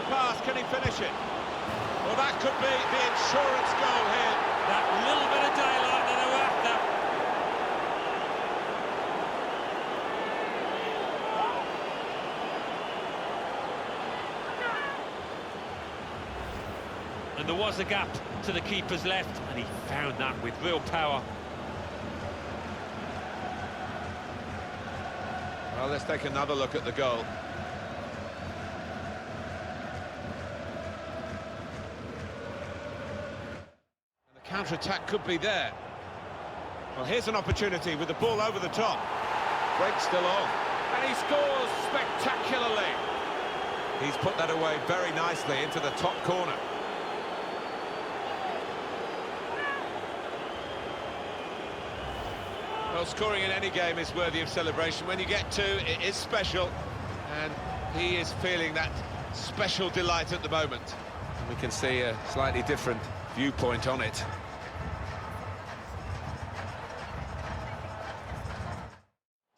pass, can he finish it? Well, that could be the insurance goal here. That little bit of daylight that they were after. And there was a gap to the keeper's left, and he found that with real power. Well, let's take another look at the goal. And the counter-attack could be there. Well, here's an opportunity with the ball over the top. Break still on. And he scores spectacularly. He's put that away very nicely into the top corner. Well, scoring in any game is worthy of celebration. When you get two, it is special, and he is feeling that special delight at the moment. And we can see a slightly different viewpoint on it.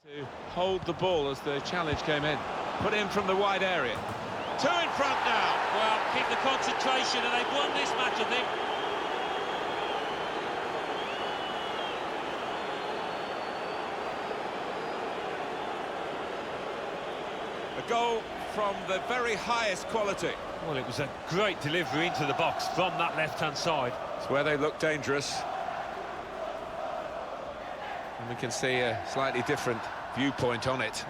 To hold the ball as the challenge came in. Put in from the wide area. Two in front now. Well, keep the concentration, and they've won this match, I think. A goal from the very highest quality. Well, it was a great delivery into the box from that left-hand side. It's where they look dangerous. And we can see a slightly different viewpoint on it.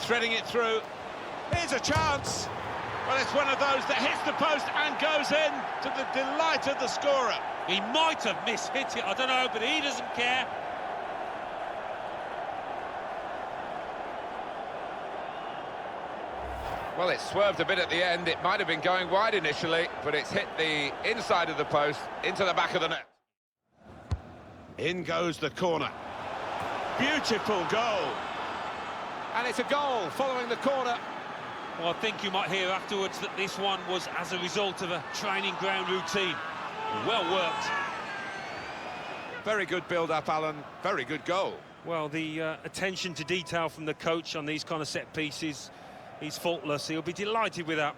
Threading it through. Here's a chance. Well, it's one of those that hits the post and goes in to the delight of the scorer. He might have mishit it, I don't know, but he doesn't care. Well, it swerved a bit at the end. It might have been going wide initially, but it's hit the inside of the post into the back of the net. In goes the corner. Beautiful goal. And it's a goal following the corner. Well, I think you might hear afterwards that this one was as a result of a training ground routine. Well worked. Very good build-up, Alan. Very good goal. Well, the attention to detail from the coach on these kind of set pieces, he's faultless. He'll be delighted with that.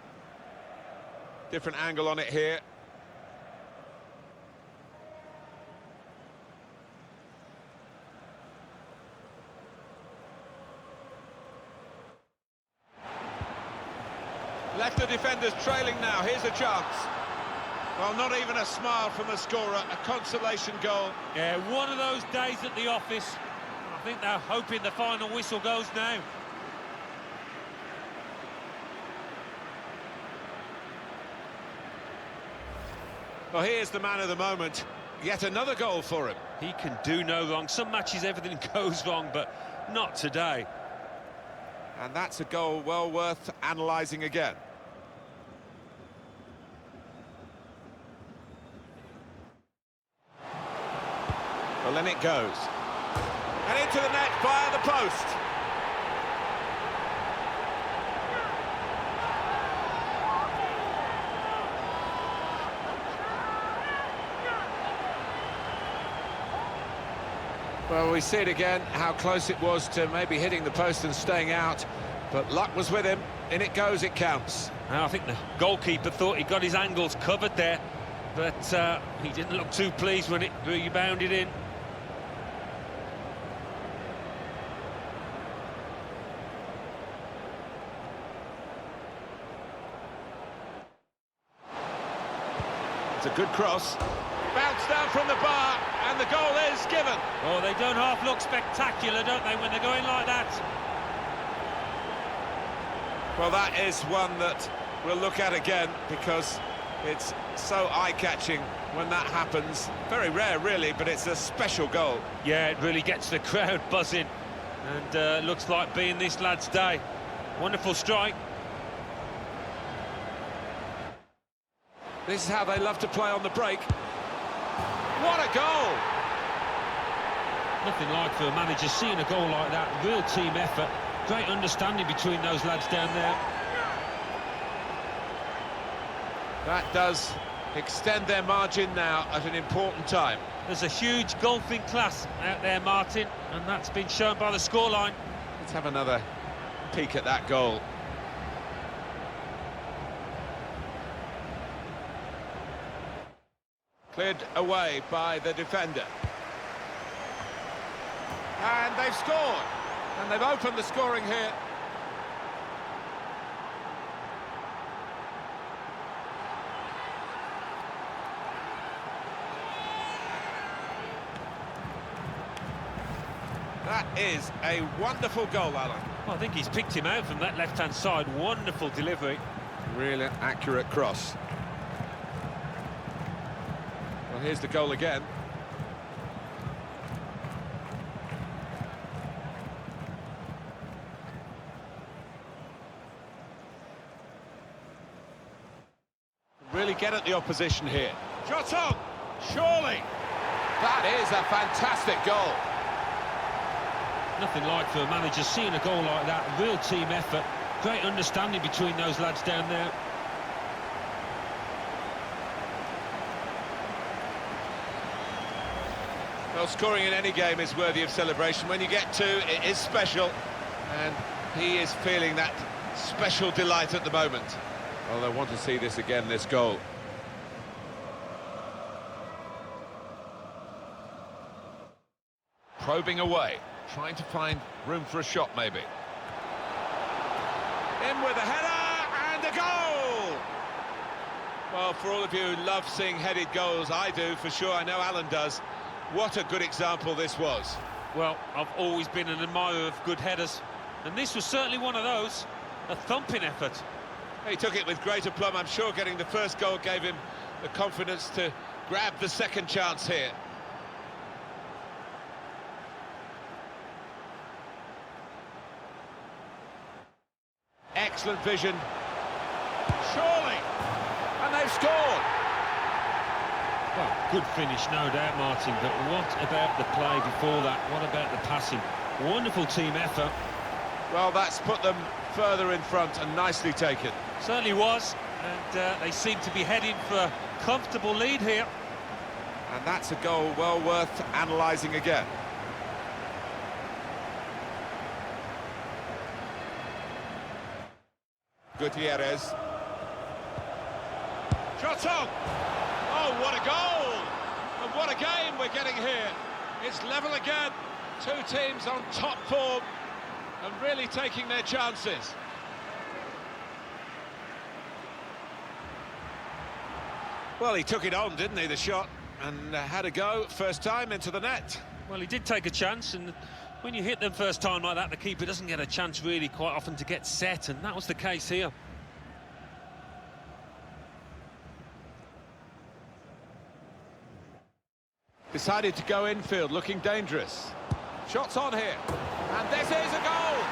Different angle on it here. Left the defenders trailing now. Here's a chance. Well, not even a smile from the scorer. A consolation goal. Yeah, one of those days at the office. I think they're hoping the final whistle goes now. Well, here's the man of the moment. Yet another goal for him. He can do no wrong. Some matches everything goes wrong, but not today. And that's a goal well worth analysing again. Well, then it goes. And into the net via the post. Well, we see it again, how close it was to maybe hitting the post and staying out. But luck was with him. In it goes, it counts. Now, I think the goalkeeper thought he got his angles covered there, but he didn't look too pleased when it rebounded in. It's a good cross. Bounced down from the bar, and the goal is given. Oh, they don't half look spectacular, don't they, when they're going like that? Well, that is one that we'll look at again, because it's so eye-catching when that happens. Very rare, really, but it's a special goal. Yeah, it really gets the crowd buzzing, and looks like being this lad's day. Wonderful strike. This is how they love to play on the break. What a goal! Nothing like for a manager seeing a goal like that. Real team effort. Great understanding between those lads down there. That does extend their margin now at an important time. There's a huge golfing class out there, Martin, and that's been shown by the scoreline. Let's have another peek at that goal. Cleared away by the defender. And they've scored. And they've opened the scoring here. That is a wonderful goal, Alan. Well, I think he's picked him out from that left-hand side. Wonderful delivery. Really accurate cross. Well, here's the goal again. Really get at the opposition here. Shot on! Surely! That is a fantastic goal. Nothing like for a manager seeing a goal like that. Real team effort. Great understanding between those lads down there. Well, scoring in any game is worthy of celebration. When you get two, it is special. And he is feeling that special delight at the moment. Well, they want to see this again, this goal. Probing away, trying to find room for a shot, maybe. In with a header, and a goal! Well, for all of you who love seeing headed goals, I do, for sure. I know Alan does. What a good example this was. Well, I've always been an admirer of good headers, and this was certainly one of those. A thumping effort. He took it with great aplomb. I'm sure getting the first goal gave him the confidence to grab the second chance here. Excellent vision. Surely! And they've scored! Well, good finish, no doubt, Martin, but what about the play before that? What about the passing? Wonderful team effort. Well, that's put them further in front and nicely taken. Certainly was, and they seem to be heading for a comfortable lead here. And that's a goal well worth analysing again. Gutierrez. Shot on! Oh, what a goal! And what a game we're getting here. It's level again. Two teams on top form and really taking their chances. Well, he took it on, didn't he, the shot, and had a go first time into the net. Well, he did take a chance, and when you hit them first time like that, the keeper doesn't get a chance really quite often to get set, and that was the case here. Decided to go infield, looking dangerous. Shots on here, and this is a goal!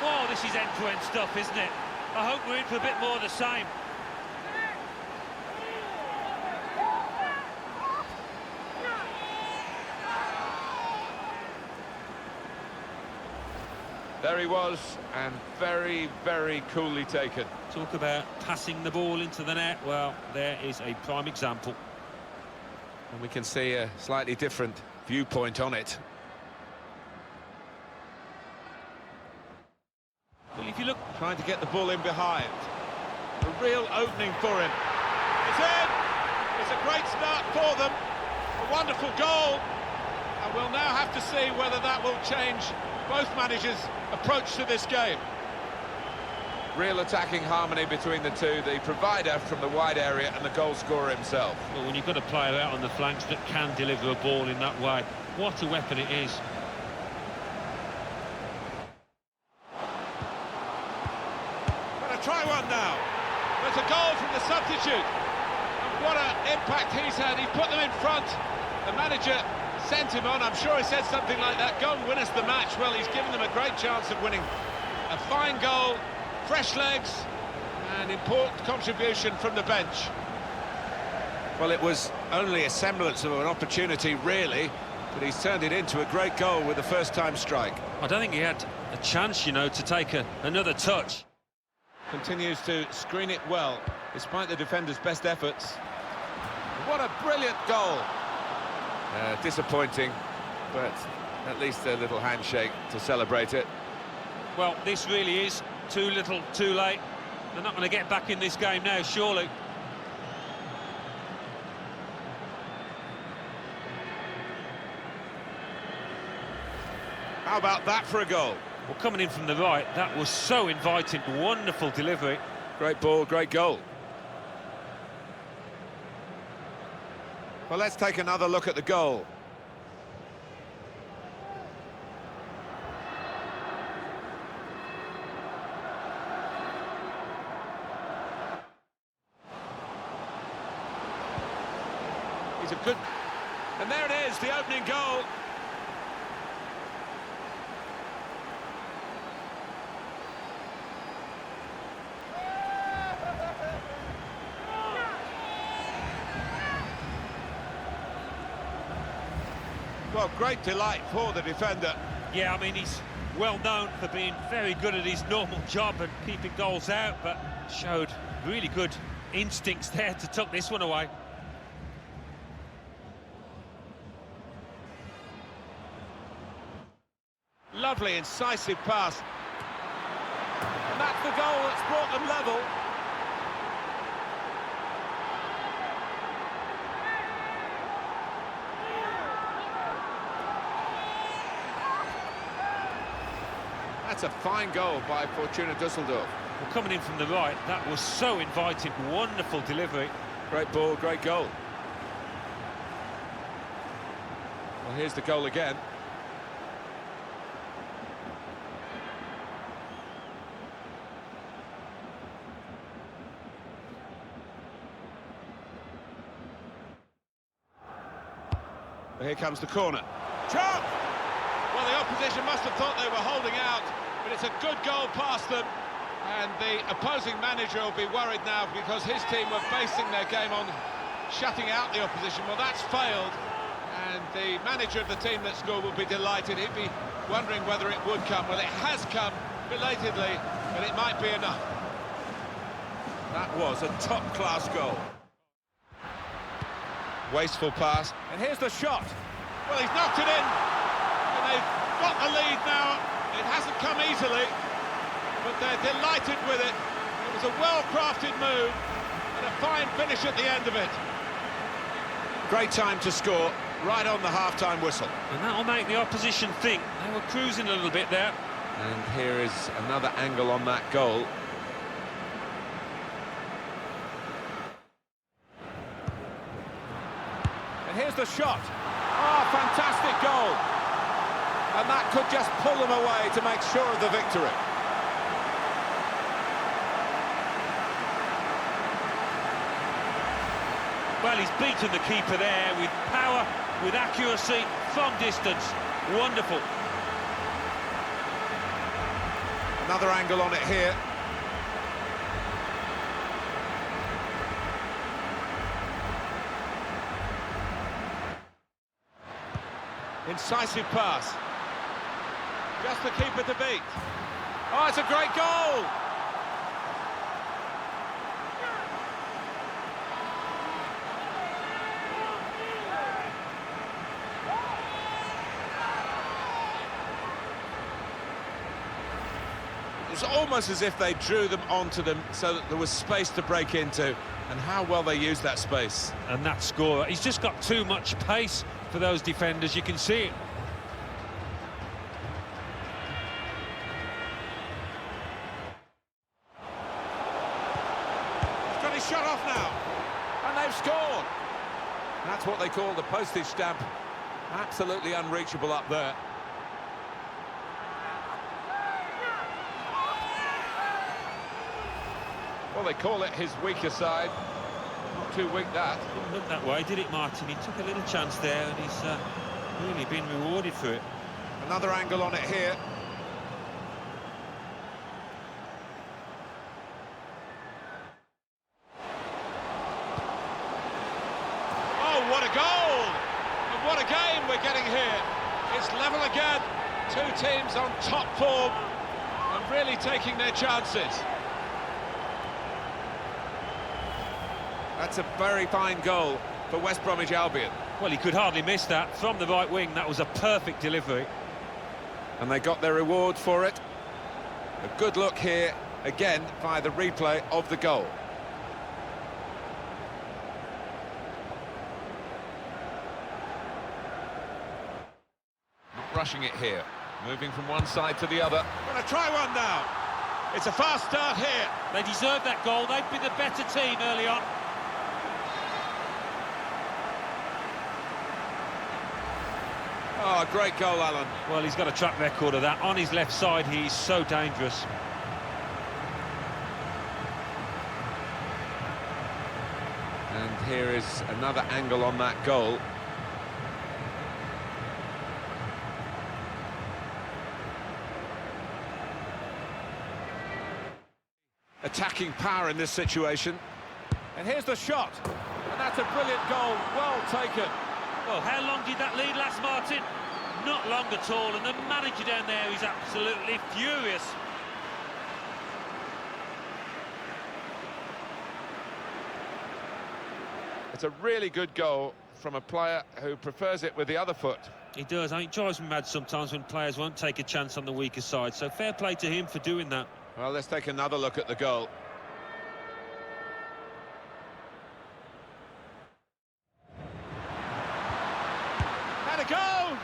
Oh, this is end-to-end stuff, isn't it? I hope we're in for a bit more of the same. There he was, and very, very coolly taken. Talk about passing the ball into the net. Well, there is a prime example. And we can see a slightly different viewpoint on it. Well, if you look... Trying to get the ball in behind. A real opening for him. It's in! It's a great start for them. A wonderful goal. And we'll now have to see whether that will change both managers' approach to this game. Real attacking harmony between the two, the provider from the wide area and the goal scorer himself. Well, when you've got a player out on the flanks that can deliver a ball in that way, what a weapon it is. Gonna try one now. There's a goal from the substitute. And what an impact he's had. He put them in front. The manager sent him on. I'm sure he said something like that. Go and win us the match. Well, he's given them a great chance of winning. A fine goal, fresh legs, and important contribution from the bench. Well, it was only a semblance of an opportunity, really, but he's turned it into a great goal with a first-time strike. I don't think he had a chance, you know, to take another touch. Continues to screen it well, despite the defender's best efforts. What a brilliant goal. Disappointing, but at least a little handshake to celebrate it. Well, this really is too little, too late. They're not going to get back in this game now, surely. How about that for a goal? Well, coming in from the right, that was so inviting. Wonderful delivery. Great ball, great goal. Well, let's take another look at the goal. He's a good... And there it is, the opening goal. Well, great delight for the defender. Yeah, I mean, he's well known for being very good at his normal job and keeping goals out, but showed really good instincts there to tuck this one away. Lovely, incisive pass. And that's the goal that's brought them level. That's a fine goal by Fortuna Düsseldorf. Well, coming in from the right, that was so inviting. Wonderful delivery. Great ball, great goal. Well, here's the goal again. Here comes the corner. Chop! Well, the opposition must have thought they were holding out, but it's a good goal past them. And the opposing manager will be worried now because his team were basing their game on shutting out the opposition. Well, that's failed, and the manager of the team that scored will be delighted. He'd be wondering whether it would come. Well, it has come belatedly, but it might be enough. That was a top-class goal. Wasteful pass, and here's the shot. Well, he's knocked it in, and they've got the lead now. It hasn't come easily, but they're delighted with it. It was a well-crafted move, and a fine finish at the end of it. Great time to score, right on the half-time whistle. And that'll make the opposition think. They were cruising a little bit there. And here is another angle on that goal. Here's the shot. Oh, fantastic goal. And that could just pull them away to make sure of the victory. Well, he's beaten the keeper there with power, with accuracy, from distance. Wonderful. Another angle on it here. Incisive pass. Just the keeper to beat. Oh, it's a great goal! It's almost as if they drew them onto them so that there was space to break into, and how well they used that space. And that scorer, he's just got too much pace for those defenders, you can see it. He's got his shot off now, and they've scored. That's what they call the postage stamp. Absolutely unreachable up there. Well, they call it his weaker side. Not too weak, that. Didn't look that way, did it, Martin? He took a little chance there, and he's really been rewarded for it. Another angle on it here. Oh, what a goal! And what a game we're getting here. It's level again. Two teams on top form and really taking their chances. That's a very fine goal. for West Bromwich Albion. Well, he could hardly miss that. From the right wing, that was a perfect delivery. And they got their reward for it. A good look here, again, via the replay of the goal. Not rushing it here, moving from one side to the other. Gonna try one now. It's a fast start here. They deserved that goal. They've been the better team early on. Oh, great goal, Alan. Well, he's got a track record of that. On his left side, he's so dangerous. And here is another angle on that goal. Attacking power in this situation. And here's the shot. And that's a brilliant goal, well taken. Well, how long did that lead last, Martin? Not long at all, and the manager down there is absolutely furious. It's a really good goal from a player who prefers it with the other foot. He does. I think it drives me mad sometimes when players won't take a chance on the weaker side, so fair play to him for doing that. Well, let's take another look at the goal. And a goal!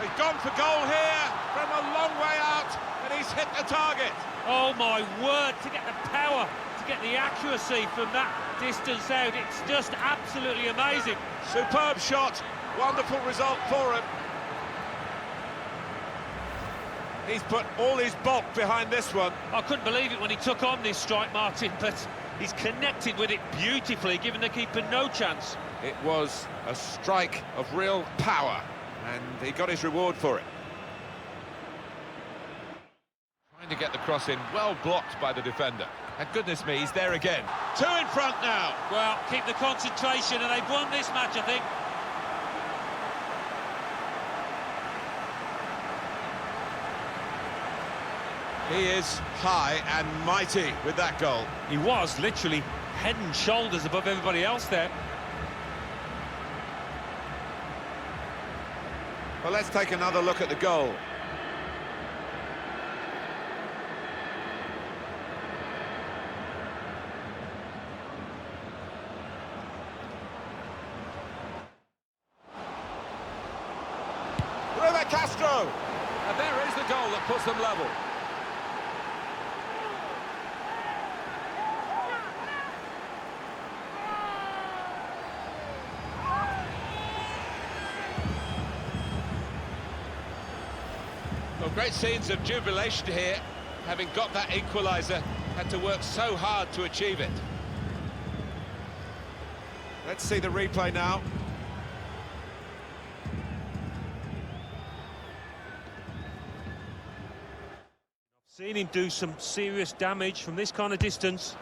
He's gone for goal here from a long way out, and he's hit the target. Oh my word, to get the power, to get the accuracy from that distance out, it's just absolutely amazing. Superb shot, wonderful result for him. He's put all his bulk behind this one. I couldn't believe it when he took on this strike, Martin, but he's connected with it beautifully, giving the keeper no chance. It was a strike of real power, and he got his reward for it. Trying to get the cross in, well blocked by the defender. And goodness me, he's there again. Two in front now. Well, keep the concentration, and they've won this match, I think. He is high and mighty with that goal. He was literally head and shoulders above everybody else there. Well, let's take another look at the goal. River Castro! And there is the goal that puts them level. Well, great scenes of jubilation here, having got that equaliser, had to work so hard to achieve it. Let's see the replay now. I've seen him do some serious damage from this kind of distance.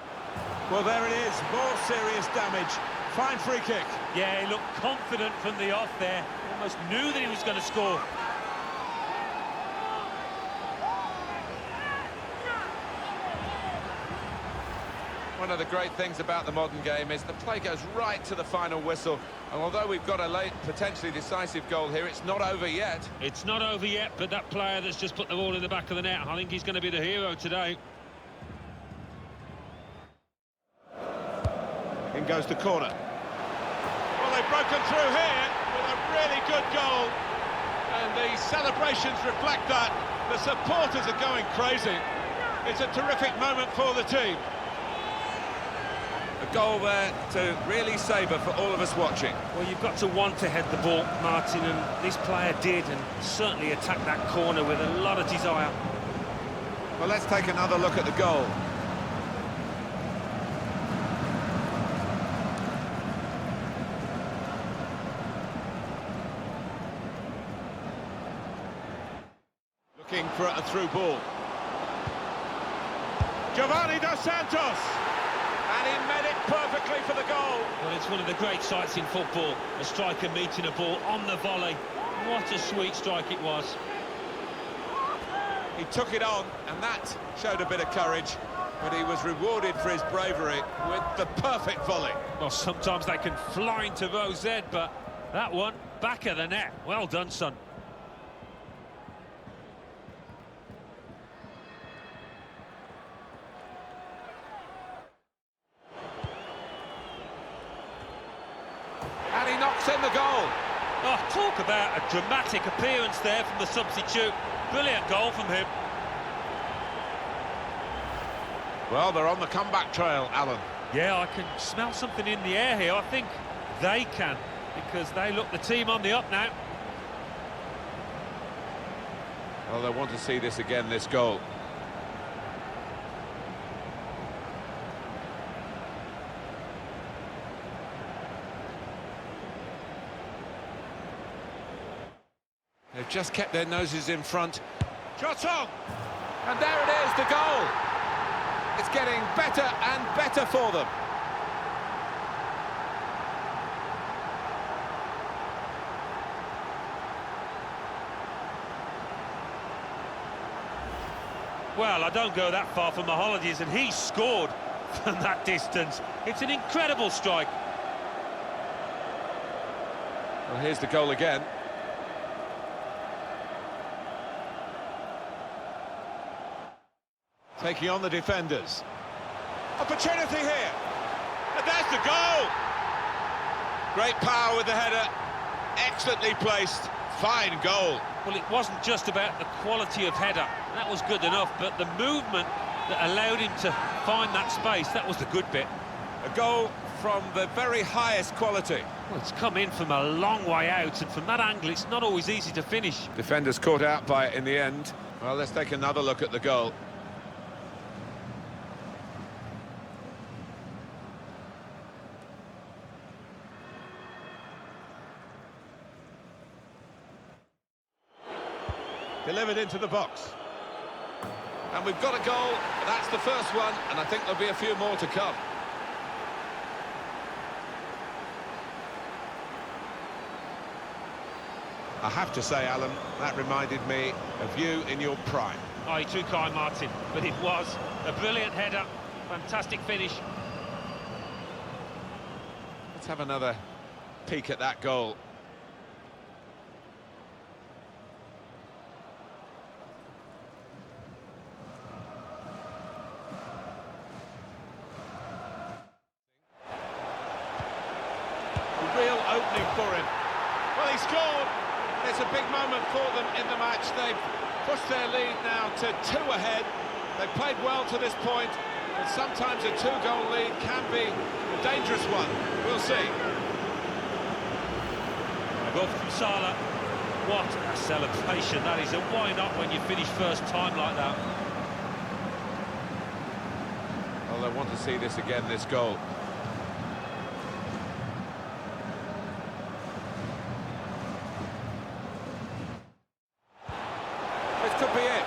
Well, there it is, more serious damage. Fine free kick. Yeah, he looked confident from the off there, almost knew that he was going to score. One of the great things about the modern game is the play goes right to the final whistle. And although we've got a late, potentially decisive goal here, it's not over yet. It's not over yet, but that player that's just put the ball in the back of the net, I think he's going to be the hero today. In goes the corner. Well, they've broken through here with a really good goal. And the celebrations reflect that. The supporters are going crazy. It's a terrific moment for the team. A goal there to really savour for all of us watching. Well, you've got to want to head the ball, Martin, and this player did, and certainly attacked that corner with a lot of desire. Well, let's take another look at the goal. Looking for a through ball. Giovanni Dos Santos! And he made it perfectly for the goal. Well, it's one of the great sights in football, a striker meeting a ball on the volley. What a sweet strike it was. He took it on, and that showed a bit of courage. but he was rewarded for his bravery with the perfect volley. Well, sometimes they can fly into Rose Z, but that one, back of the net. Well done, son. And he knocks in the goal. Oh, talk about a dramatic appearance there from the substitute. Brilliant goal from him. Well, they're on the comeback trail, Alan. Yeah, I can smell something in the air here. I think they can, because they look the team on the up now. Well, they want to see this again, this goal. They've just kept their noses in front. Shot on! And there it is, the goal! It's getting better and better for them. Well, I don't go that far from the holidays, and he scored from that distance. It's an incredible strike. Well, here's the goal again. Taking on the defenders. Opportunity here. And there's the goal! Great power with the header. Excellently placed. Fine goal. Well, it wasn't just about the quality of header. That was good enough, but the movement that allowed him to find that space, that was the good bit. A goal from the very highest quality. Well, it's come in from a long way out, and from that angle, it's not always easy to finish. Defenders caught out by it in the end. Well, let's take another look at the goal. Delivered into the box. And we've got a goal. That's the first one, and I think there'll be a few more to come. I have to say, Alan, that reminded me of you in your prime. Oh, you're too kind, Martin, but it was a brilliant header, fantastic finish. Let's have another peek at that goal. Real opening for him. Well, he scored. It's a big moment for them in the match. They've pushed their lead now to 2 ahead. They've played well to this point, but sometimes a 2-goal lead can be a dangerous one. We'll see. A goal from Salah. What a celebration that is, and why not when you finish first time like that? Well, they want to see this again, this goal. Could be it.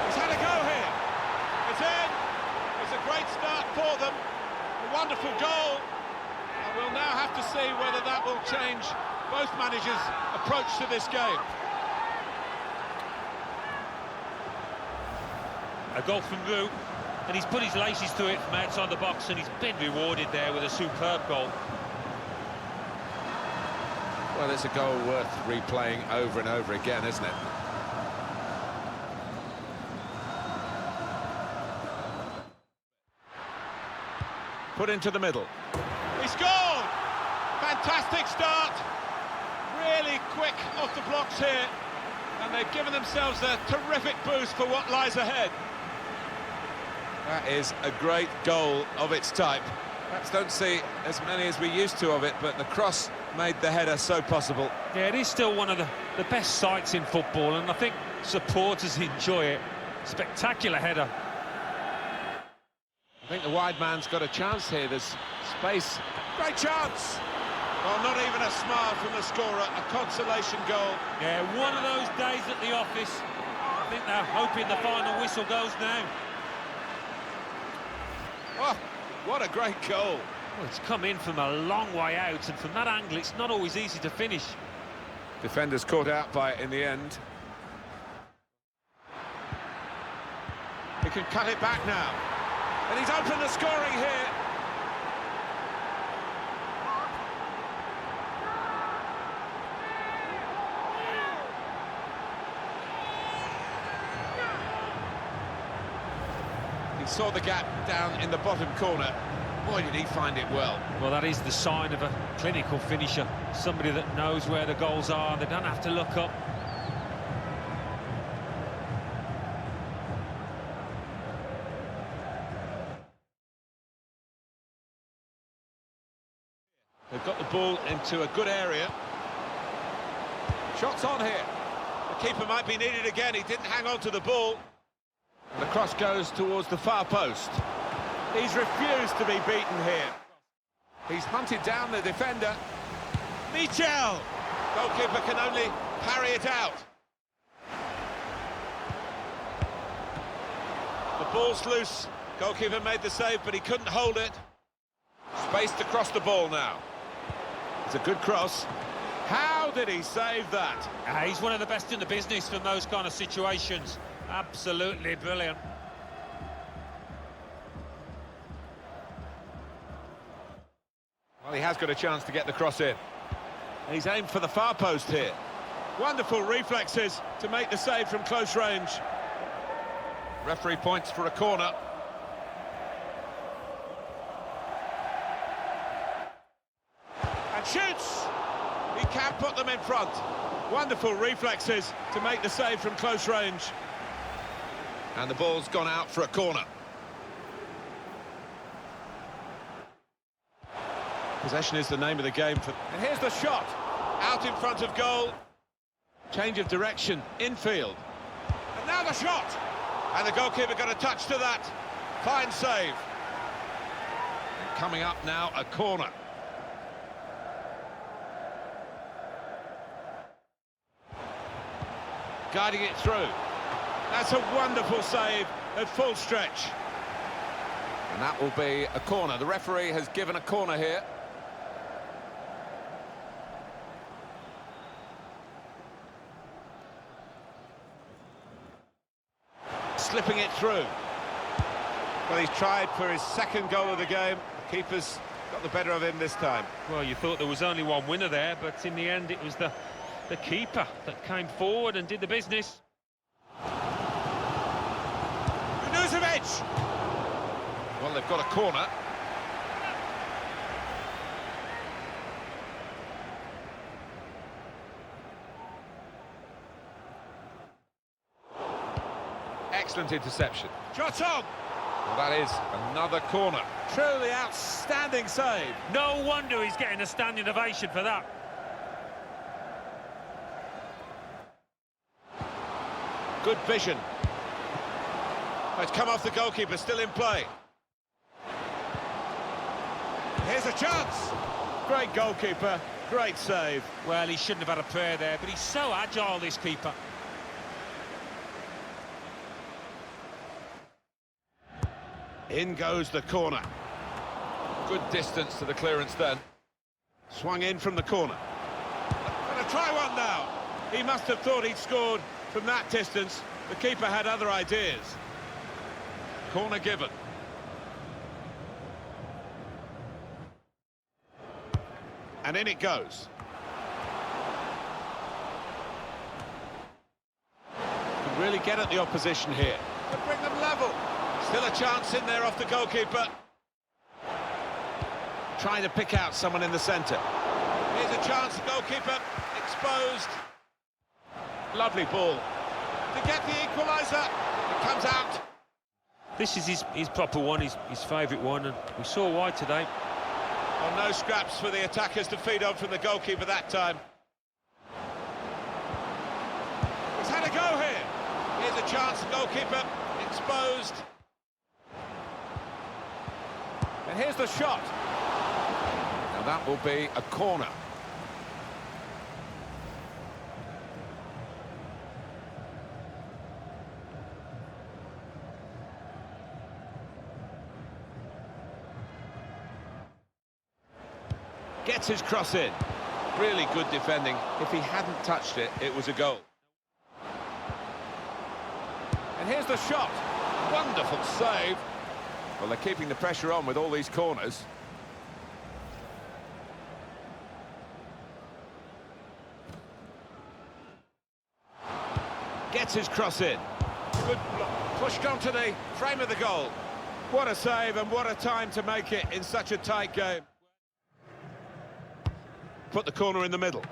He's had a go here. It's in. It's a great start for them. A wonderful goal. And we'll now have to see whether that will change both managers' approach to this game. A goal from Roux, and he's put his laces to it from outside the box, and he's been rewarded there with a superb goal. Well, it's a goal worth replaying over and over again, isn't it? Put into the middle. He scored! Fantastic start. Really quick off the blocks here. And they've given themselves a terrific boost for what lies ahead. That is a great goal of its type. Perhaps don't see as many as we used to of it, but the cross made the header so possible. Yeah, it is still one of the best sights in football, and I think supporters enjoy it. Spectacular header. I think the wide man's got a chance here. There's space. Great chance! Well, not even a smile from the scorer. A consolation goal. Yeah, one of those days at the office. I think they're hoping the final whistle goes now. Oh, what a great goal. Well, it's come in from a long way out, and from that angle, it's not always easy to finish. Defenders caught out by it in the end. He can cut it back now. And he's opened the scoring here. He saw the gap down in the bottom corner. Boy, did he find it well. Well, that is the sign of a clinical finisher. Somebody that knows where the goals are. They don't have to look up. They've got the ball into a good area. Shots on here. The keeper might be needed again. He didn't hang on to the ball. And the cross goes towards the far post. He's refused to be beaten here. He's hunted down the defender. Michel! Goalkeeper can only parry it out. The ball's loose. Goalkeeper made the save, but he couldn't hold it. Spaced across the ball now. It's a good cross. How did he save that? He's one of the best in the business from those kind of situations. Absolutely brilliant. Well, he has got a chance to get the cross in. He's aimed for the far post here. Wonderful reflexes to make the save from close range. Referee points for a corner. And shoots! He can't put them in front. Wonderful reflexes to make the save from close range. And the ball's gone out for a corner. Possession is the name of the game. And here's the shot. Out in front of goal. Change of direction, infield. And now the shot! And the goalkeeper got a touch to that. Fine save. And coming up now, a corner. Guiding it through. That's a wonderful save at full stretch. And that will be a corner. The referee has given a corner here. Slipping it through. Well, he's tried for his second goal of the game. The keeper's got the better of him this time. Well, you thought there was only one winner there, but in the end it was the keeper that came forward and did the business. Well, they've got a corner. Excellent interception. Shot on! Well, that is another corner. Truly outstanding save. No wonder he's getting a standing ovation for that. Good vision. It's come off the goalkeeper, still in play. Here's a chance. Great goalkeeper, great save. Well, he shouldn't have had a prayer there, but he's so agile, this keeper. In goes the corner. Good distance to the clearance then. Swung in from the corner. Gonna try one now. He must have thought he'd scored from that distance. The keeper had other ideas. Corner given. And in it goes. Can really get at the opposition here. To bring them level. Still a chance in there off the goalkeeper. Trying to pick out someone in the centre. Here's a chance, the goalkeeper exposed. Lovely ball. To get the equaliser. It comes out. This is his proper one, his favourite one, and we saw why today. Well, no scraps for the attackers to feed on from the goalkeeper that time. He's had a go here. Here's a chance, goalkeeper exposed. And here's the shot. Now that will be a corner. Gets his cross in. Really good defending. If he hadn't touched it, it was a goal. And here's the shot. Wonderful save. Well, they're keeping the pressure on with all these corners. Gets his cross in. Good block. Pushed onto the frame of the goal. What a save and what a time to make it in such a tight game. Put the corner in the middle.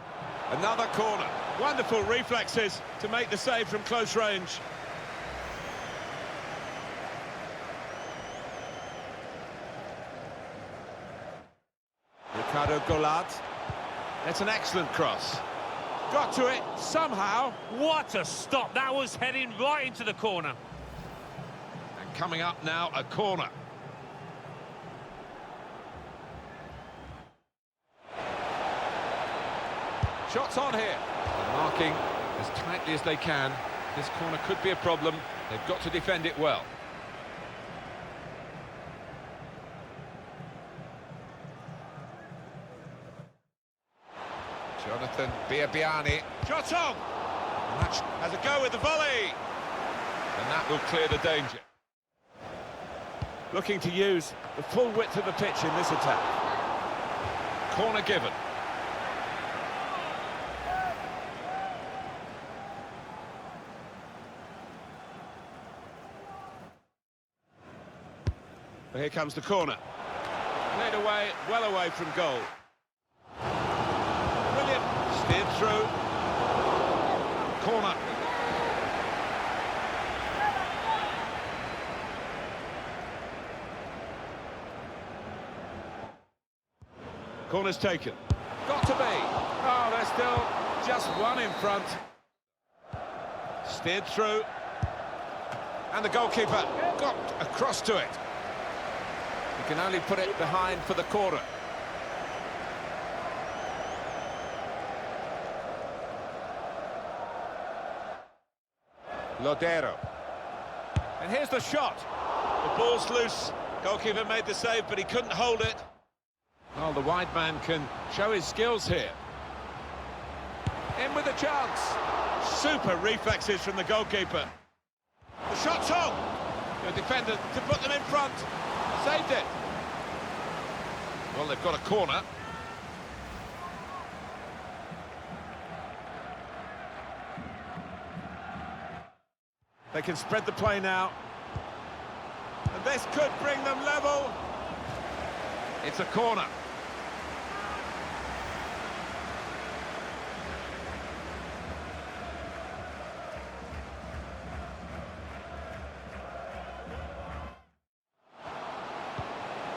Another corner. Wonderful reflexes to make the save from close range. Ricardo Goulart. It's an excellent cross. Got to it somehow. What a stop! That was heading right into the corner. And coming up now, a corner. Shots on here. And marking as tightly as they can. This corner could be a problem. They've got to defend it well. Jonathan Biabiani. Shot on! And that has a go with the volley. And that will clear the danger. Looking to use the full width of the pitch in this attack. Corner given. Here comes the corner. Played away, well away from goal. Brilliant. Steered through. Corner. Corner's taken. Got to be. Oh, there's still just one in front. Steered through. And the goalkeeper got across to it. He can only put it behind for the corner. Lodero. And here's the shot. The ball's loose. Goalkeeper made the save, but he couldn't hold it. Well, the wide man can show his skills here. In with a chance. Super reflexes from the goalkeeper. The shot's on. The defender to put them in front. Saved it. Well, they've got a corner. They can spread the play now. And this could bring them level. It's a corner.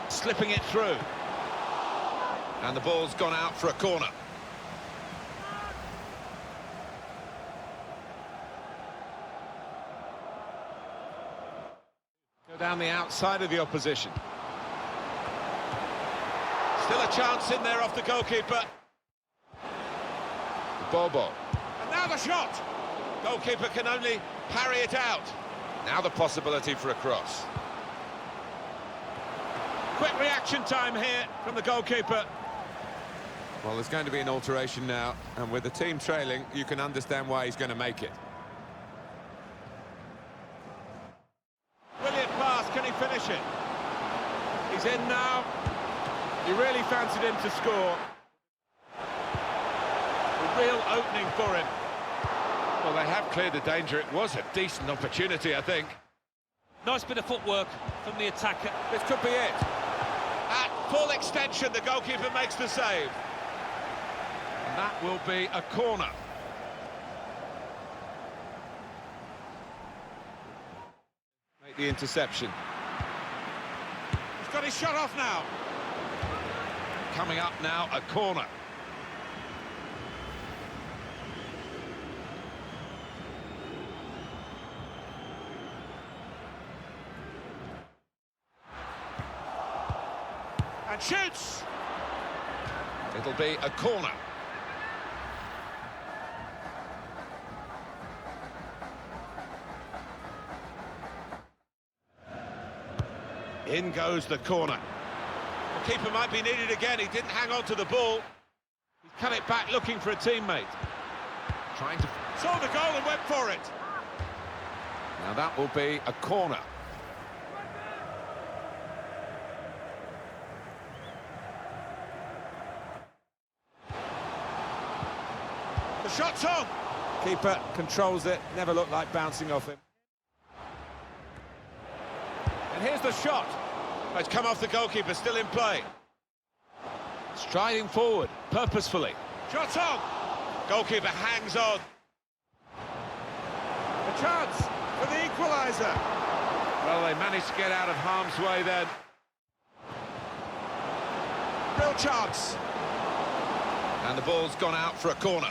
Slipping it through. And the ball's gone out for a corner. Go down the outside of the opposition. Still a chance in there off the goalkeeper. Bobo. And now the shot. Goalkeeper can only parry it out. Now the possibility for a cross. Quick reaction time here from the goalkeeper. Well, there's going to be an alteration now, and with the team trailing, you can understand why he's going to make it. Brilliant pass, can he finish it? He's in now. He really fancied him to score. A real opening for him. Well, they have cleared the danger. It was a decent opportunity, I think. Nice bit of footwork from the attacker. This could be it. At full extension, the goalkeeper makes the save. And that will be a corner. Make the interception. He's got his shot off now. Coming up now, a corner. And shoots! It'll be a corner. In goes the corner. The keeper might be needed again. He didn't hang on to the ball. He's cut it back looking for a teammate. Trying to... saw the goal and went for it. Now that will be a corner. The shot's on! Keeper controls it, never looked like bouncing off him. And here's the shot. Oh, it's come off the goalkeeper, still in play. Striding forward, purposefully. Shot's on! Goalkeeper hangs on. A chance for the equaliser. Well, they managed to get out of harm's way then. Real chance. And the ball's gone out for a corner.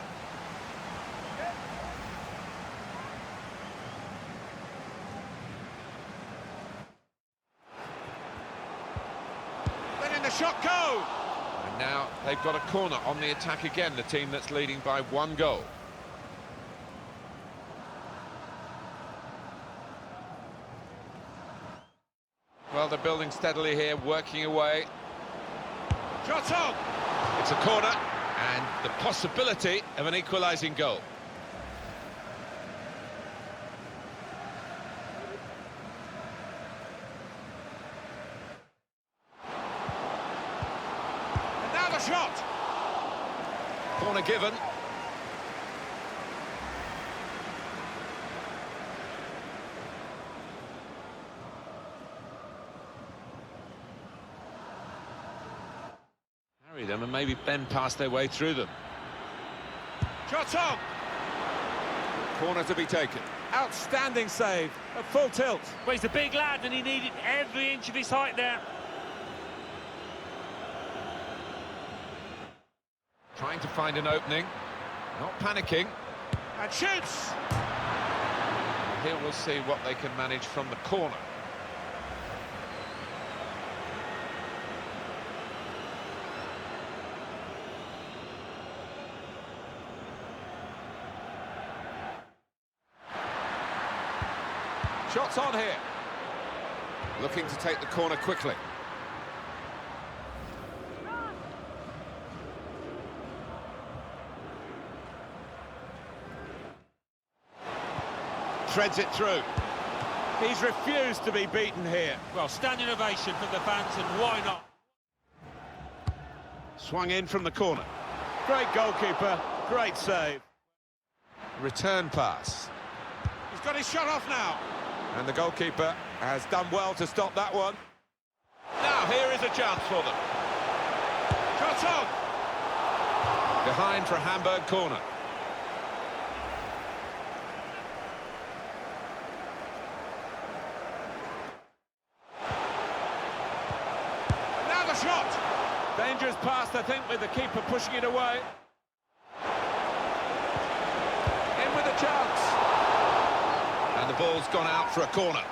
Letting the shot go! And now they've got a corner on the attack again, the team that's leading by 1 goal. Well, they're building steadily here, working away. Shot on! It's a corner, and the possibility of an equalising goal. And now the shot! Corner given. Them and maybe bend past their way through them. Shot on! Corner to be taken. Outstanding save, at full tilt. Well, he's a big lad and he needed every inch of his height there. Trying to find an opening, not panicking. And shoots! Here we'll see what they can manage from the corner. Shots on here. Looking to take the corner quickly. Threads it through. He's refused to be beaten here. Well, standing ovation from the fans, and why not? Swung in from the corner. Great goalkeeper, great save. Return pass. He's got his shot off now. And the goalkeeper has done well to stop that one. Now here is a chance for them. Shot on! Behind for a Hamburg corner. And now the shot! Dangerous pass, I think, with the keeper pushing it away. In with a chance. And the ball's gone out for a corner.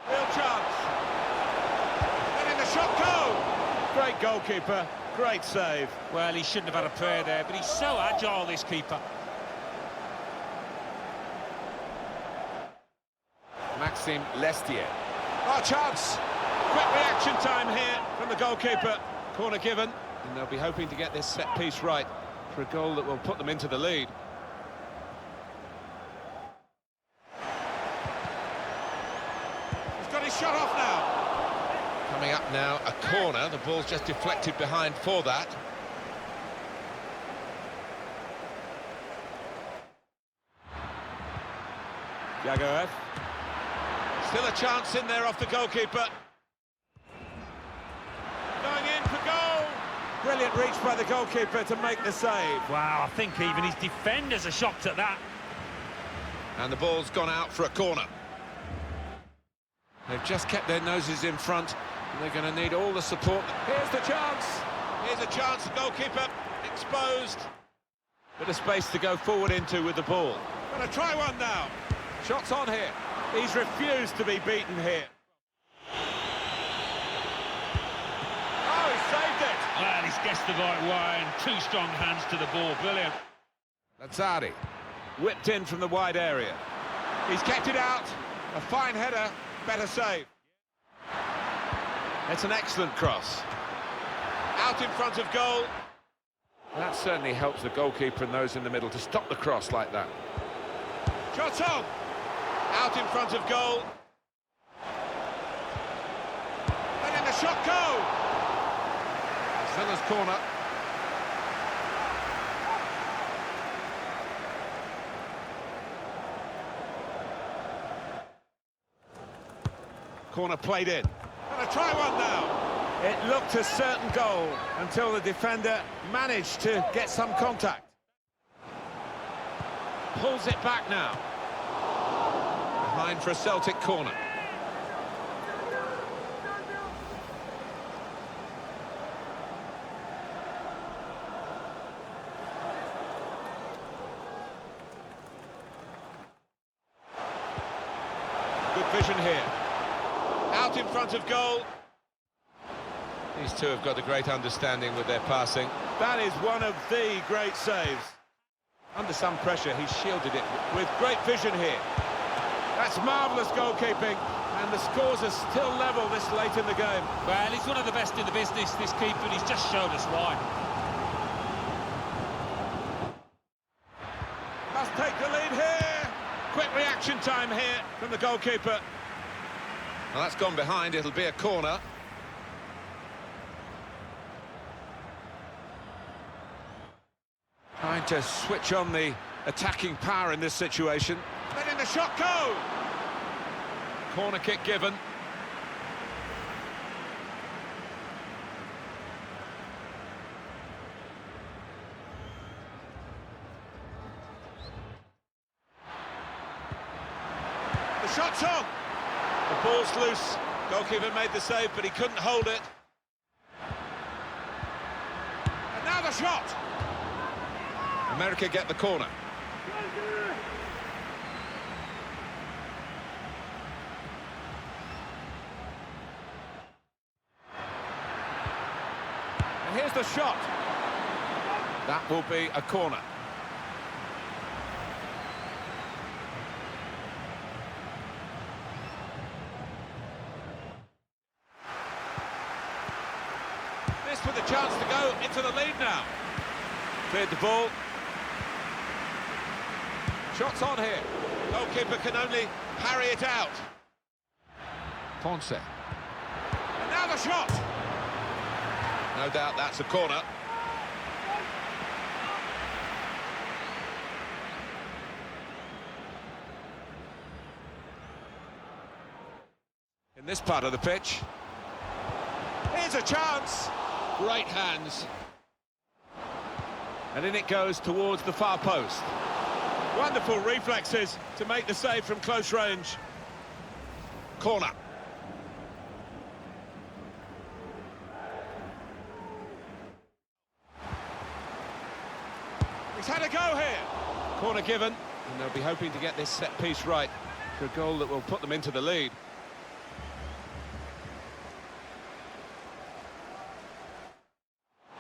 Real chance. Letting the shot go. Great goalkeeper, great save. Well, he shouldn't have had a prayer there, but he's so agile, this keeper. Maxime Lestier. Oh, chance. Quick reaction time here from the goalkeeper. Corner given. And they'll be hoping to get this set piece right for a goal that will put them into the lead. He's got his shot off now. Coming up now, a corner. The ball's just deflected behind for that. Jagoev. Still a chance in there off the goalkeeper. Going in for goal. Brilliant reach by the goalkeeper to make the save. Wow, I think even his defenders are shocked at that. And the ball's gone out for a corner. They've just kept their noses in front, and they're going to need all the support. Here's the chance. Here's a chance, the goalkeeper exposed. Bit of space to go forward into with the ball. Gonna try one now. Shots on here. He's refused to be beaten here. Well, he's guessed the right way and 2 strong hands to the ball. Brilliant. Lazzari whipped in from the wide area. He's kept it out. A fine header, better save. It's an excellent cross. Out in front of goal. That certainly helps the goalkeeper and those in the middle to stop the cross like that. Shot on! Out in front of goal. Letting the shot go! Villa's corner. Corner played in. Gonna try one now. It looked a certain goal until the defender managed to get some contact. Pulls it back now. Behind for a Celtic corner. Good vision here. Out in front of goal. These two have got a great understanding with their passing. That is one of the great saves. Under some pressure, he shielded it with great vision here. That's marvellous goalkeeping, and the scores are still level this late in the game. Well, he's one of the best in the business, this keeper, and he's just showed us why. Must take the lead here. Quick reaction time here from the goalkeeper. Well, that's gone behind. It'll be a corner. Trying to switch on the attacking power in this situation. Letting the shot go! Corner kick given. The shot's on! The ball's loose. Goalkeeper made the save, but he couldn't hold it. And now the shot! America get the corner. And here's the shot. That will be a corner. This with a chance to go into the lead now. Cleared the ball. Shots on here. Goalkeeper can only parry it out. Ponce. And now the shot. No doubt that's a corner. In this part of the pitch. Here's a chance. Great hands. And in it goes towards the far post. Wonderful reflexes to make the save from close range. Corner. He's had a go here. Corner given, and they'll be hoping to get this set piece right for a goal that will put them into the lead.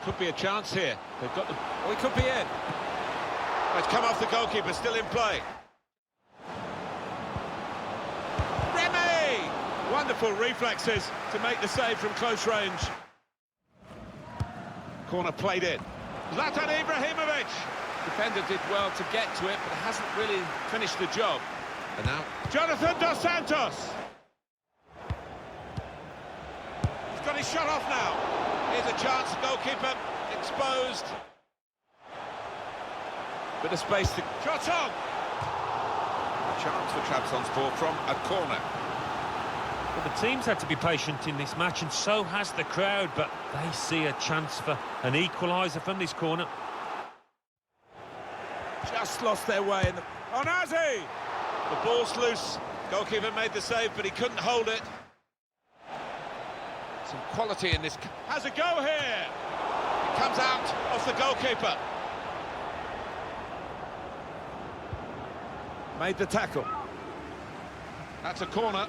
Could be a chance here. They've got the... Oh, he could be in. It's come off the goalkeeper, still in play. Remy! Wonderful reflexes to make the save from close range. Corner played in. Zlatan Ibrahimovic! Defender did well to get to it, but hasn't really finished the job. And now, Jonathan Dos Santos! He's got his shot off now. Here's a chance, goalkeeper exposed. Bit of space to... Shot on! A chance for Trabzonspor from a corner. Well, the team's had to be patient in this match, and so has the crowd, but they see a chance for an equaliser from this corner. Just lost their way in the... Onazi! The ball's loose. Goalkeeper made the save, but he couldn't hold it. Some quality in this... Has a go here! It comes out off the goalkeeper. Made the tackle. That's a corner.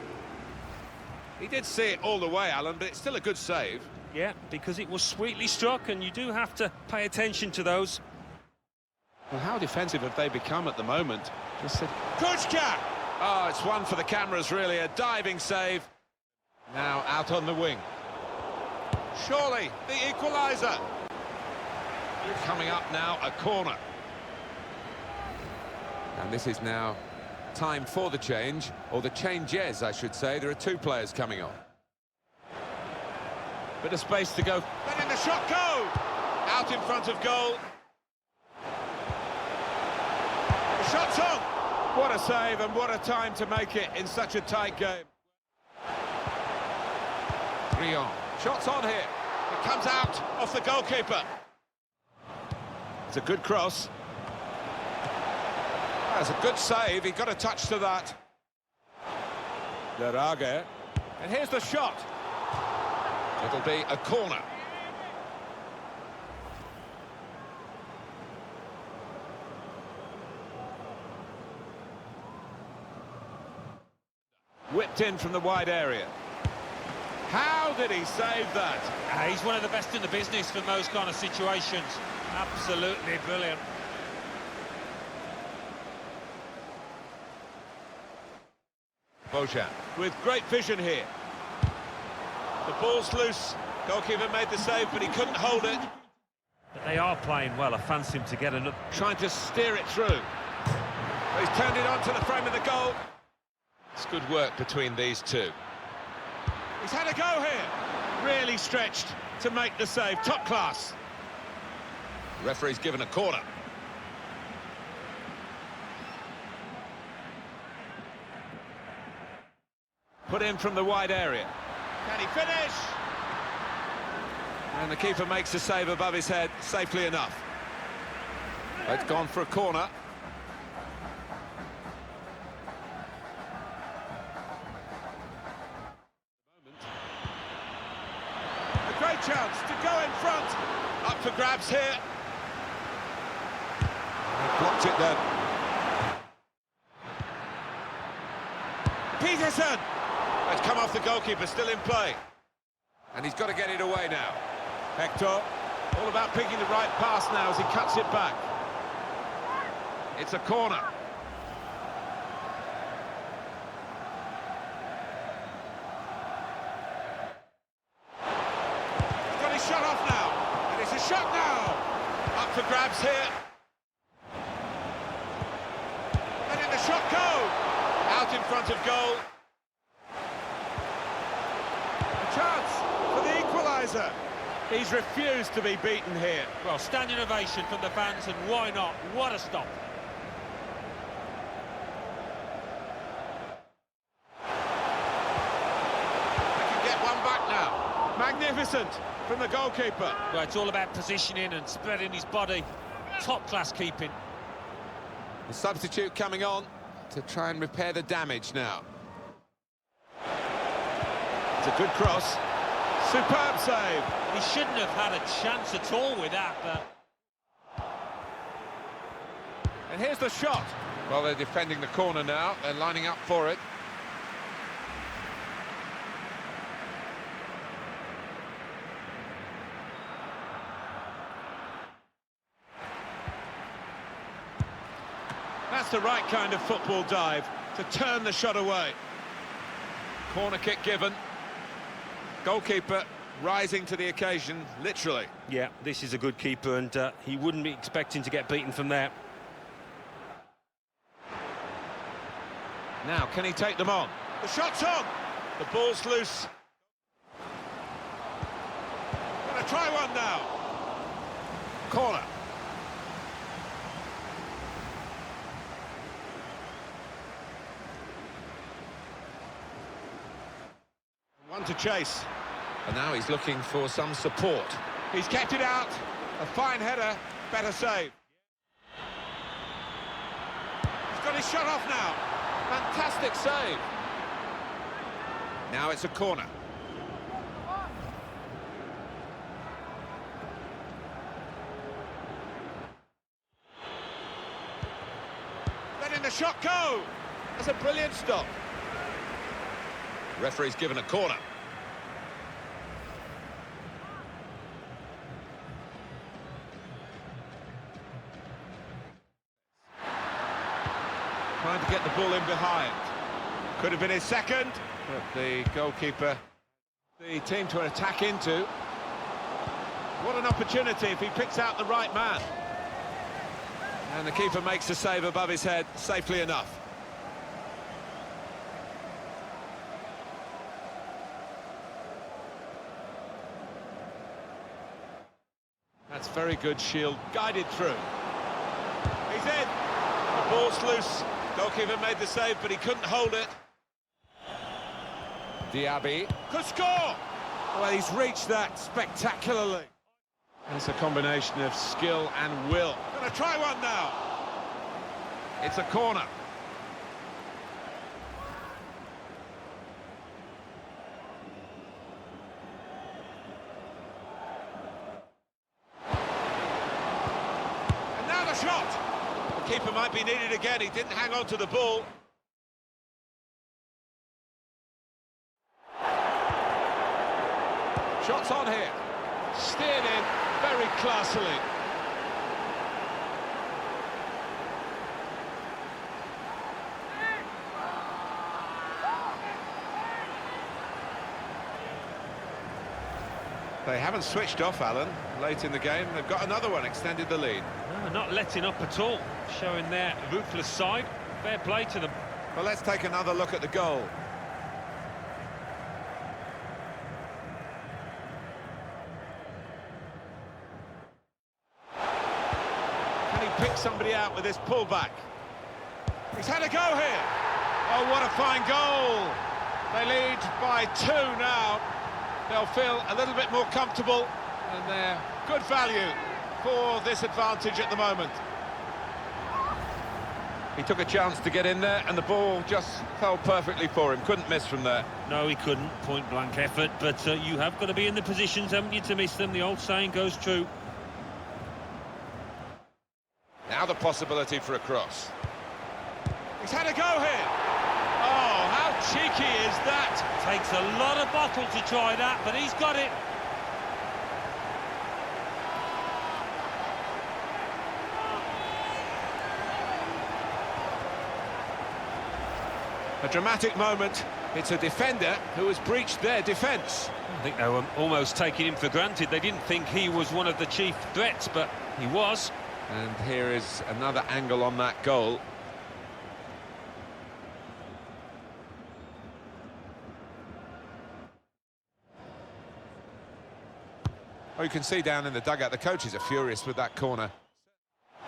He did see it all the way, Alan, but it's still a good save. Yeah, because it was sweetly struck, and you do have to pay attention to those. Well, how defensive have they become at the moment? Just said... Kuchka! Oh, it's one for the cameras, really. A diving save. Now out on the wing. Surely, the equaliser. Coming up now, a corner. And this is now time for the change, or the changes, I should say. There are two players coming on. Bit of space to go. Letting the shot go! Out in front of goal. The shot's on! What a save and what a time to make it in such a tight game. Rion. Shot's on here. It comes out off the goalkeeper. It's a good cross. That's a good save. He got a touch to that. Derage. And here's the shot. It'll be a corner. Whipped in from the wide area. How did he save that? He's one of the best in the business for those kind of situations. Absolutely brilliant. Bojan with great vision here. The ball's loose. Goalkeeper made the save, but he couldn't hold it. But they are playing well. I fancy him to get another. Trying to steer it through. He's turned it onto the frame of the goal. It's good work between these two. He's had a go here. Really stretched to make the save. Top class. The referee's given a corner. Put in from the wide area. Can he finish? And the keeper makes the save above his head, safely enough. It's gone for a corner. A great chance to go in front. Up for grabs here. He blocked it then. Peterson! It's come off the goalkeeper, still in play. And he's got to get it away now. Hector, all about picking the right pass now as he cuts it back. It's a corner. He's got his shot off now. And it's a shot now. Up for grabs here. Letting the shot go. Out in front of goal. Chance for the equaliser. He's refused to be beaten here. Well, standing ovation from the fans, and why not? What a stop. They can get one back now. Magnificent from the goalkeeper. Well, it's all about positioning and spreading his body. Top-class keeping. The substitute coming on to try and repair the damage now. It's a good cross. Superb save. He shouldn't have had a chance at all with that, but... And here's the shot. Well, they're defending the corner now. They're lining up for it. That's the right kind of football dive to turn the shot away. Corner kick given. Goalkeeper rising to the occasion, literally. Yeah, this is a good keeper, and he wouldn't be expecting to get beaten from there. Now, can he take them on? The shot's on! The ball's loose. Gonna try one now. Corner. One to chase. And now he's looking for some support. He's kept it out. A fine header, better save. He's got his shot off now. Fantastic save. Now it's a corner. Letting the shot go. That's a brilliant stop. Referee's given a corner. Trying to get the ball in behind. Could have been his second, but the goalkeeper, the team to attack into. What an opportunity if he picks out the right man. And the keeper makes the save above his head, safely enough. very good shield, guided through. He's in. The ball's loose. Goalkeeper made the save, but he couldn't hold it. Diaby could score. Well, he's reached that spectacularly. It's a combination of skill and will. Gonna try one now. It's a corner. And now the shot. The keeper might be needed again. He didn't hang on to the ball. Shots on here. Steered in very classily. They haven't switched off, Alan, late in the game. They've got another one, extended the lead. No, not letting up at all, showing their ruthless side. Fair play to them. Well, let's take another look at the goal. Pick somebody out with this pullback. He's had a go here. Oh, what a fine goal. They lead by 2 now. They'll feel a little bit more comfortable, and they're good value for this advantage at the moment. He took a chance to get in there, and the ball just fell perfectly for him. Couldn't miss from there. No, he couldn't. Point-blank effort, but you have got to be in the positions, haven't you, to miss them? The old saying goes true. Now the possibility for a cross. He's had a go here. Oh, how cheeky is that? Takes a lot of bottle to try that, but he's got it. A dramatic moment. It's a defender who has breached their defence. I think they were almost taking him for granted. They didn't think he was one of the chief threats, but he was. And here is another angle on that goal. Oh, you can see down in the dugout, the coaches are furious with that corner.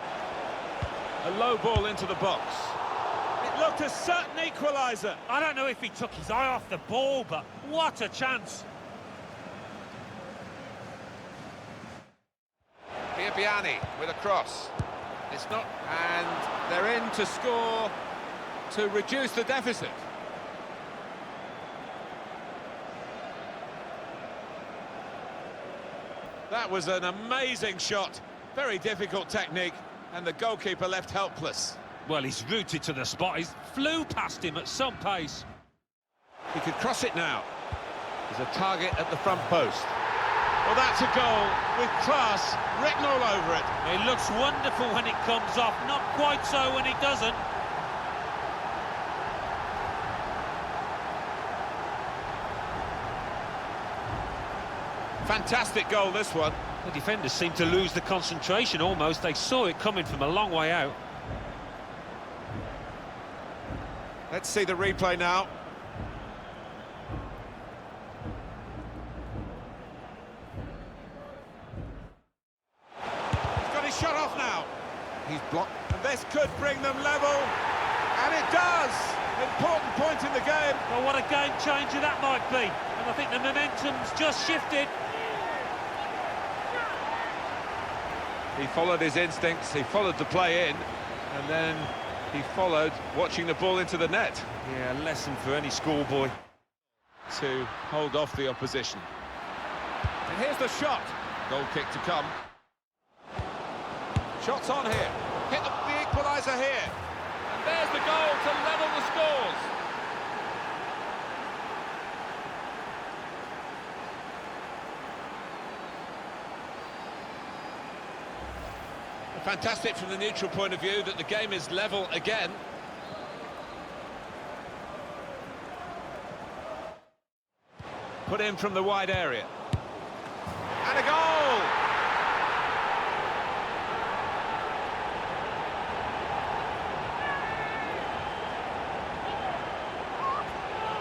A low ball into the box. It looked a certain equaliser. I don't know if he took his eye off the ball, but what a chance. Biani with a cross. It's not, and they're in to score to reduce the deficit. That was an amazing shot. Very difficult technique, and the goalkeeper left helpless. Well, he's rooted to the spot. He flew past him at some pace. He could cross it now. There's a target at the front post. Well, that's a goal with class written all over it. It looks wonderful when it comes off, not quite so when it doesn't. Fantastic goal, this one. The defenders seem to lose the concentration almost. They saw it coming from a long way out. Let's see the replay now. Shut off now. He's blocked. And this could bring them level. And it does. Important point in the game. Well, what a game changer that might be. And I think the momentum's just shifted. He followed his instincts. He followed the play in. And then he followed watching the ball into the net. Yeah, a lesson for any schoolboy. To hold off the opposition. And here's the shot. Goal kick to come. Shots on here. Hit the equaliser here. And there's the goal to level the scores. Fantastic from the neutral point of view that the game is level again. Put in from the wide area. And a goal!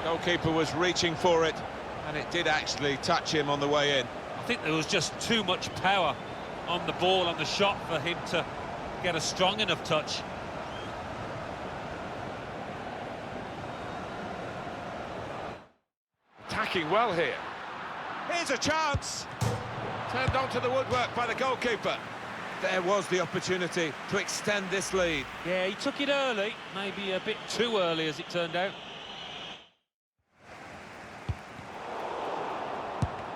Goalkeeper was reaching for it, and it did actually touch him on the way in. I think there was just too much power on the ball, on the shot, for him to get a strong enough touch. Attacking well here. Here's a chance. Turned onto the woodwork by the goalkeeper. There was the opportunity to extend this lead. Yeah, he took it early, maybe a bit too early as it turned out.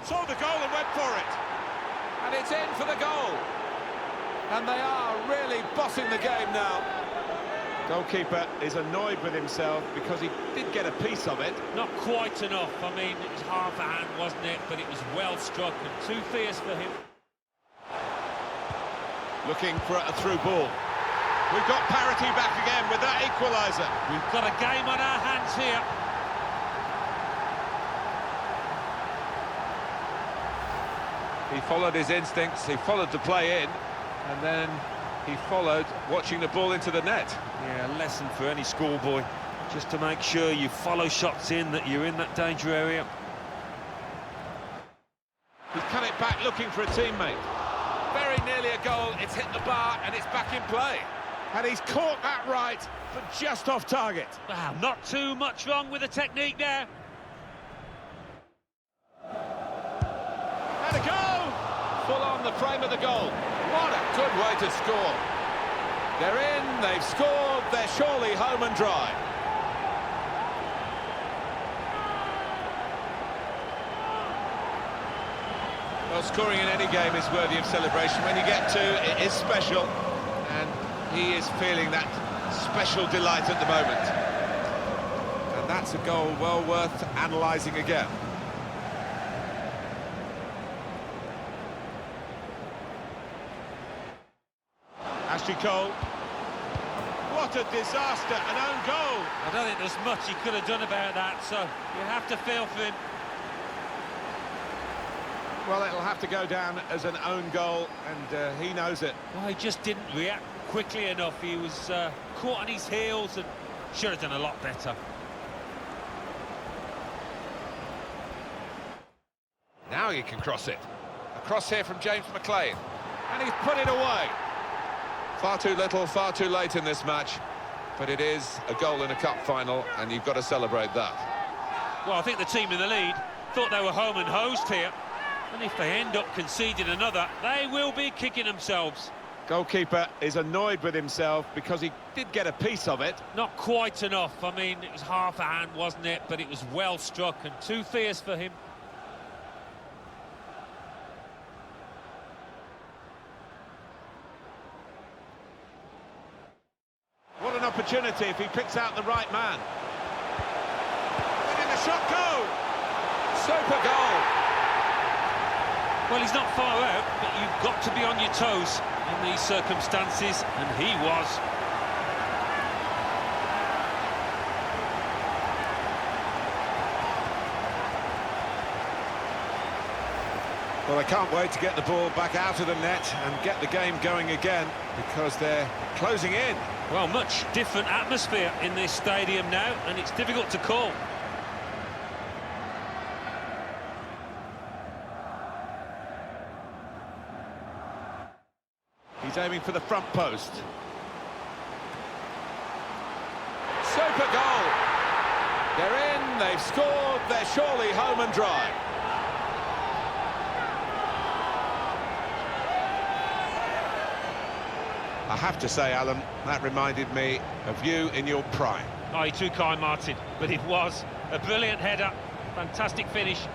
Saw the goal and went for it. And it's in for the goal. And they are really bossing the game now. Goalkeeper is annoyed with himself because he did get a piece of it. Not quite enough. I mean, it was half a hand, wasn't it? But it was well struck and too fierce for him. Looking for a through ball. We've got parity back again with that equaliser. We've got a game on our hands here. He followed his instincts, he followed the play in, and then he followed watching the ball into the net. Yeah, a lesson for any schoolboy, just to make sure you follow shots in, that you're in that danger area. He's cut it back looking for a teammate. Very nearly a goal, it's hit the bar and it's back in play. And he's caught that right, but just off target. Wow, not too much wrong with the technique there. And a goal! Full on the frame of the goal. What a good way to score. They're in, they've scored, they're surely home and dry. Well, scoring in any game is worthy of celebration. When you get two, it is special. And he is feeling that special delight at the moment. And that's a goal well worth analysing again. Ashley Cole. What a disaster, an own goal. I don't think there's much he could have done about that, so you have to feel for him. Well, it'll have to go down as an own goal, and he knows it. Well, he just didn't react quickly enough. He was caught on his heels and should have done a lot better. Now he can cross it. A cross here from James McLean. And he's put it away. Far too little, far too late in this match. But it is a goal in a cup final, and you've got to celebrate that. Well, I think the team in the lead thought they were home and hosed here. And if they end up conceding another, they will be kicking themselves. Goalkeeper is annoyed with himself because he did get a piece of it. Not quite enough. I mean, it was half a hand, wasn't it? But it was well struck and too fierce for him. What an opportunity if he picks out the right man. Letting the shot go! Super goal! Well, he's not far out, but you've got to be on your toes in these circumstances, and he was. Well, I can't wait to get the ball back out of the net and get the game going again, because they're closing in. Well, much different atmosphere in this stadium now, and it's difficult to call. He's aiming for the front post. Super goal! They're in, they've scored, they're surely home and dry. I have to say, Alan, that reminded me of you in your prime. Oh, you're too kind, Martin, but it was a brilliant header, fantastic finish.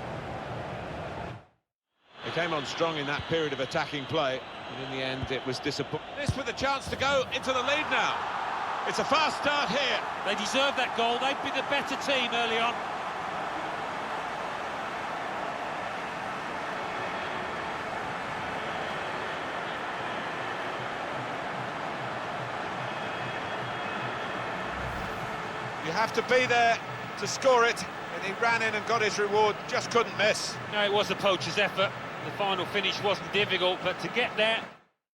They came on strong in that period of attacking play, but in the end it was disappointing. This with a chance to go into the lead now. It's a fast start here. They deserved that goal, they'd be the better team early on. You have to be there to score it, and he ran in and got his reward, just couldn't miss. No, it was a poacher's effort. The final finish wasn't difficult, but to get there,